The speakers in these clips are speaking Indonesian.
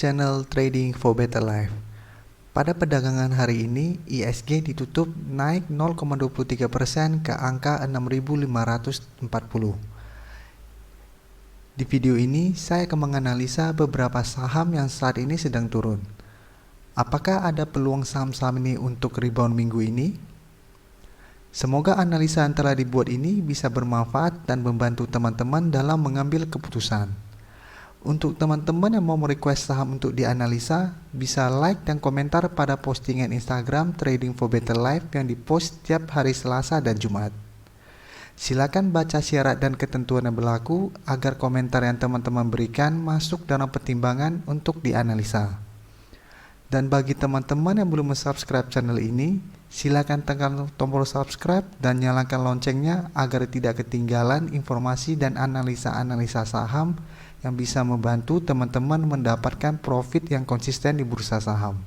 channel Trading for Better Life. Pada perdagangan hari ini, ISG ditutup naik 0,23% ke angka 6.540. Di video ini, saya akan menganalisa beberapa saham yang saat ini sedang turun. Apakah ada peluang saham-saham ini untuk rebound minggu ini? Semoga analisa yang telah dibuat ini bisa bermanfaat dan membantu teman-teman dalam mengambil keputusan. Untuk teman-teman yang mau merequest saham untuk dianalisa, bisa like dan komentar pada postingan Instagram Trading for Better Life yang dipost setiap hari Selasa dan Jumat. Silakan baca syarat dan ketentuan yang berlaku agar komentar yang teman-teman berikan masuk dalam pertimbangan untuk dianalisa. Dan bagi teman-teman yang belum subscribe channel ini, silakan tekan tombol subscribe dan nyalakan loncengnya agar tidak ketinggalan informasi dan analisa-analisa saham yang bisa membantu teman-teman mendapatkan profit yang konsisten di bursa saham.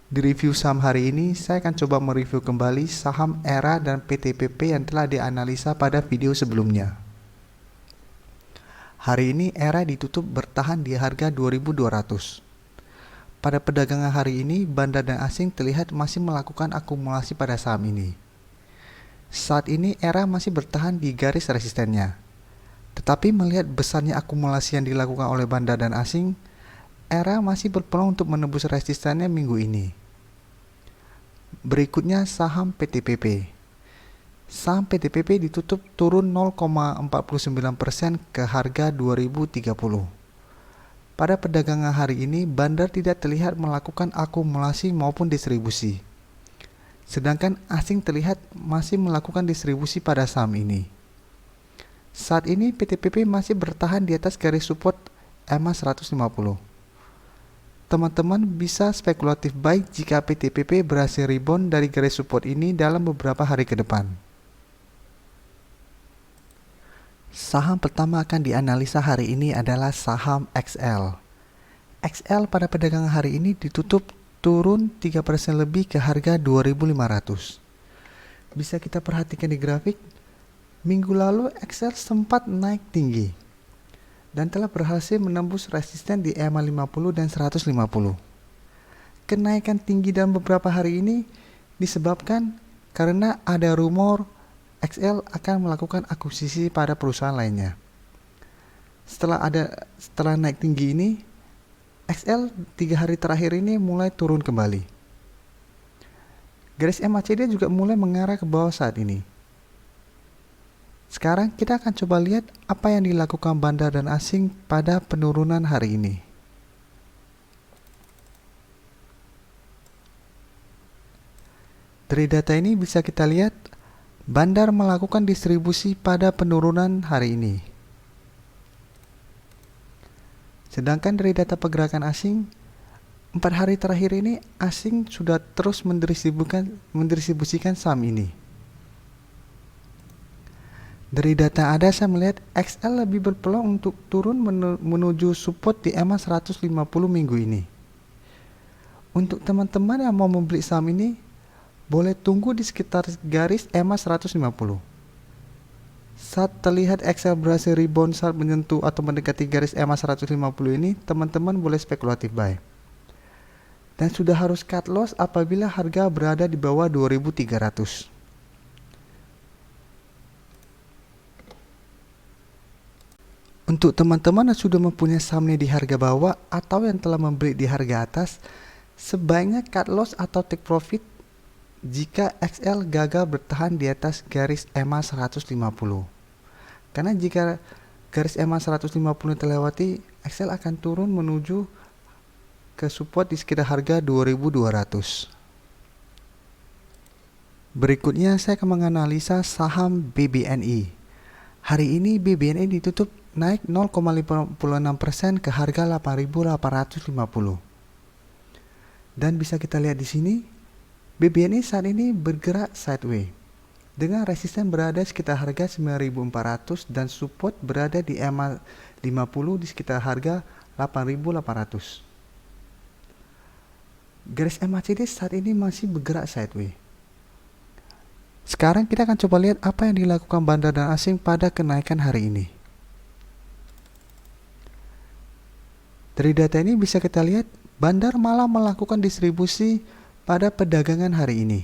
Di review saham hari ini, saya akan coba mereview kembali saham ERA dan PTPP yang telah dianalisa pada video sebelumnya. Hari ini ERA ditutup bertahan di harga 2.200. Pada perdagangan hari ini, bandar dan asing terlihat masih melakukan akumulasi pada saham ini. Saat ini ERA masih bertahan di garis resistennya. Tetapi melihat besarnya akumulasi yang dilakukan oleh bandar dan asing, ERA masih berpeluang untuk menembus resistennya minggu ini. Berikutnya saham PTPP. Saham PTPP ditutup turun 0,49% ke harga 2030. Pada perdagangan hari ini, bandar tidak terlihat melakukan akumulasi maupun distribusi. Sedangkan asing terlihat masih melakukan distribusi pada saham ini. Saat ini PTPP masih bertahan di atas garis support EMA 150. Teman-teman bisa spekulatif buy jika PTPP berhasil rebound dari garis support ini dalam beberapa hari ke depan. Saham pertama akan dianalisa hari ini adalah saham XL. XL pada perdagangan hari ini ditutup turun 3% lebih ke harga 2.500. Bisa kita perhatikan di grafik, minggu lalu XL sempat naik tinggi dan telah berhasil menembus resisten di EMA 50 dan 150. Kenaikan tinggi dalam beberapa hari ini disebabkan karena ada rumor XL akan melakukan akuisisi pada perusahaan lainnya. Setelah naik tinggi ini, XL 3 hari terakhir ini mulai turun kembali. Garis MACD juga mulai mengarah ke bawah saat ini. Sekarang kita akan coba lihat apa yang dilakukan bandar dan asing pada penurunan hari ini. Dari data ini bisa kita lihat bandar melakukan distribusi pada penurunan hari ini. Sedangkan dari data pergerakan asing, 4 hari terakhir ini asing sudah terus mendistribusikan saham ini. Dari data ada saya melihat XL lebih berpeluang untuk turun menuju support di EMA 150 minggu ini. Untuk teman-teman yang mau membeli saham ini, boleh tunggu di sekitar garis EMA 150. Saat terlihat XL berhasil rebound saat menyentuh atau mendekati garis EMA 150 ini, teman-teman boleh spekulatif buy. Dan sudah harus cut loss apabila harga berada di bawah 2.300. Untuk teman-teman yang sudah mempunyai sahamnya di harga bawah atau yang telah membeli di harga atas, sebaiknya cut loss atau take profit jika XL gagal bertahan di atas garis EMA 150. Karena jika garis EMA 150 terlewati, XL akan turun menuju ke support di sekitar harga 2.200. Berikutnya saya akan menganalisa saham BBNI. Hari ini BBNI ditutup naik 0,56% ke harga 8.850. Dan bisa kita lihat di sini, BBNI saat ini bergerak sideways dengan resisten berada sekitar harga 9.400 dan support berada di EMA 50 di sekitar harga 8.800. Garis MACD saat ini masih bergerak sideways. Sekarang kita akan coba lihat apa yang dilakukan bandar dan asing pada kenaikan hari ini. Dari data ini bisa kita lihat bandar malah melakukan distribusi pada perdagangan hari ini.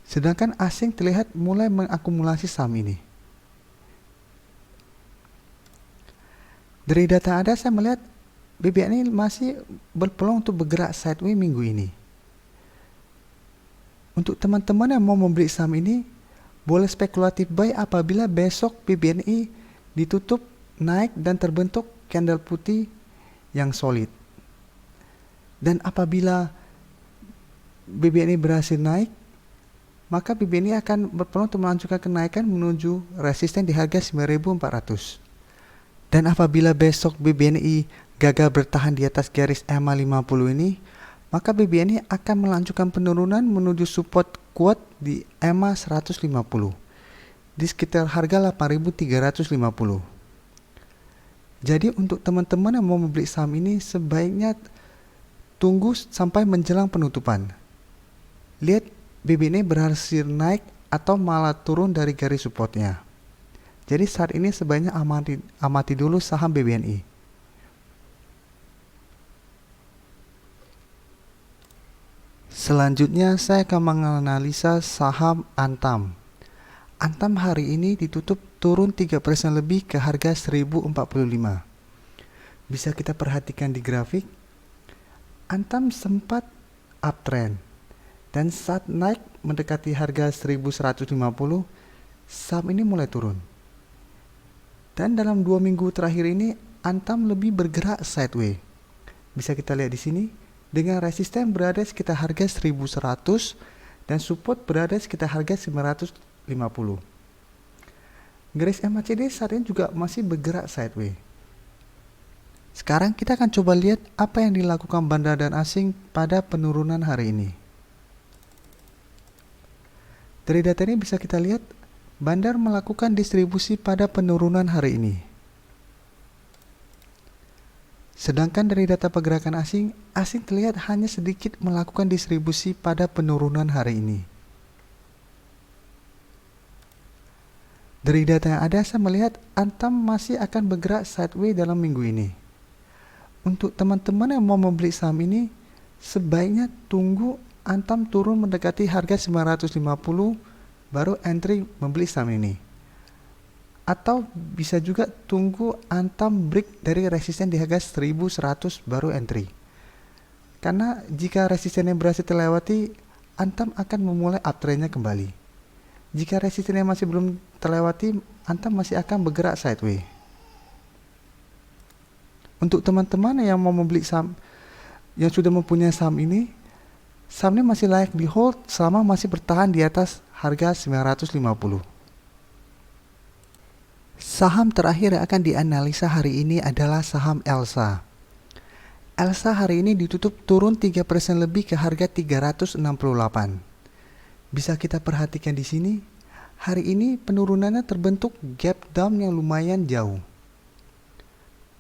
Sedangkan asing terlihat mulai mengakumulasi saham ini. Dari data ada saya melihat BBNI masih berpeluang untuk bergerak sideways minggu ini. Untuk teman-teman yang mau membeli saham ini, boleh spekulatif buy apabila besok BBNI ditutup naik dan terbentuk candle putih yang solid. Dan apabila BBNI berhasil naik, maka BBNI akan berpeluang untuk melanjutkan kenaikan menuju resisten di harga 9.400. Dan apabila besok BBNI gagal bertahan di atas garis EMA 50 ini, maka BBNI akan melanjutkan penurunan menuju support kuat di EMA 150 di sekitar harga 8.350. Jadi untuk teman-teman yang mau membeli saham ini sebaiknya tunggu sampai menjelang penutupan. Lihat BBNI berhasil naik atau malah turun dari garis supportnya. Jadi saat ini sebaiknya amati dulu saham BBNI. Selanjutnya saya akan menganalisa saham Antam. Antam hari ini ditutup turun 3% lebih ke harga 1045. Bisa kita perhatikan di grafik, Antam sempat uptrend dan saat naik mendekati harga 1150, saham ini mulai turun. Dan dalam 2 minggu terakhir ini Antam lebih bergerak sideways. Bisa kita lihat di sini dengan resisten berada sekitar harga 1100 dan support berada sekitar harga 950. Garis MACD saat ini juga masih bergerak sideways. Sekarang kita akan coba lihat apa yang dilakukan bandar dan asing pada penurunan hari ini. Dari data ini bisa kita lihat bandar melakukan distribusi pada penurunan hari ini. Sedangkan dari data pergerakan asing terlihat hanya sedikit melakukan distribusi pada penurunan hari ini. Dari data yang ada saya melihat Antam masih akan bergerak sideways dalam minggu ini. Untuk teman-teman yang mau membeli saham ini, sebaiknya tunggu Antam turun mendekati harga 950 baru entry membeli saham ini. Atau bisa juga tunggu Antam break dari resisten di harga 1100 baru entry. Karena jika resistennya berhasil terlewati, Antam akan memulai uptrendnya kembali. Jika resistennya masih belum terlewati, Antam masih akan bergerak sideways. Untuk teman-teman yang mau membeli saham, yang sudah mempunyai saham ini, sahamnya masih layak di hold selama masih bertahan di atas harga 950. Saham terakhir yang akan dianalisa hari ini adalah saham Elsa. Elsa hari ini ditutup turun 3% lebih ke harga 368. Bisa kita perhatikan di sini, hari ini penurunannya terbentuk gap down yang lumayan jauh.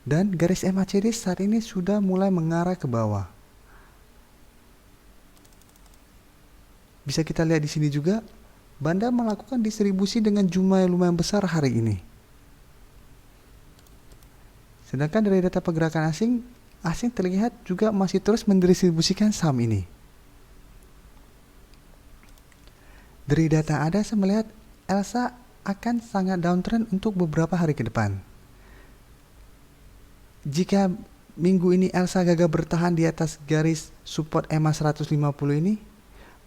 Dan garis MACD saat ini sudah mulai mengarah ke bawah. Bisa kita lihat di sini juga, bandar melakukan distribusi dengan jumlah yang lumayan besar hari ini. Sedangkan dari data pergerakan asing terlihat juga masih terus mendistribusikan saham ini. Dari data ada saya melihat Elsa akan sangat downtrend untuk beberapa hari ke depan. Jika minggu ini Elsa gagal bertahan di atas garis support EMA 150 ini,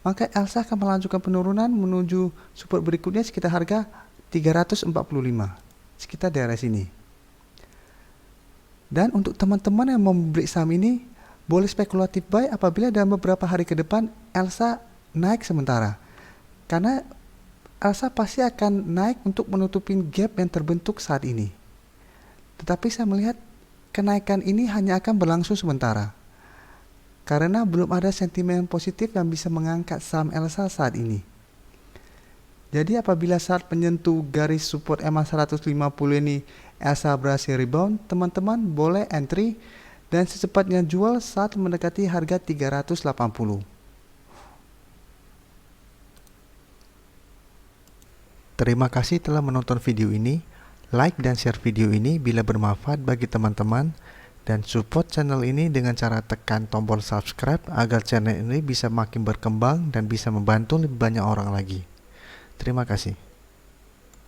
maka Elsa akan melanjutkan penurunan menuju support berikutnya sekitar harga 345, sekitar daerah sini. Dan untuk teman-teman yang membeli saham ini, boleh spekulatif buy apabila dalam beberapa hari ke depan Elsa naik sementara. Karena Elsa pasti akan naik untuk menutupin gap yang terbentuk saat ini. Tetapi saya melihat kenaikan ini hanya akan berlangsung sementara. Karena belum ada sentimen positif yang bisa mengangkat saham Elsa saat ini. Jadi apabila saat menyentuh garis support EMA 150 ini Elsa berhasil rebound, teman-teman boleh entry dan secepatnya jual saat mendekati harga 380. Terima kasih telah menonton video ini. Like dan share video ini bila bermanfaat bagi teman-teman, dan support channel ini dengan cara tekan tombol subscribe agar channel ini bisa makin berkembang dan bisa membantu lebih banyak orang lagi. Terima kasih.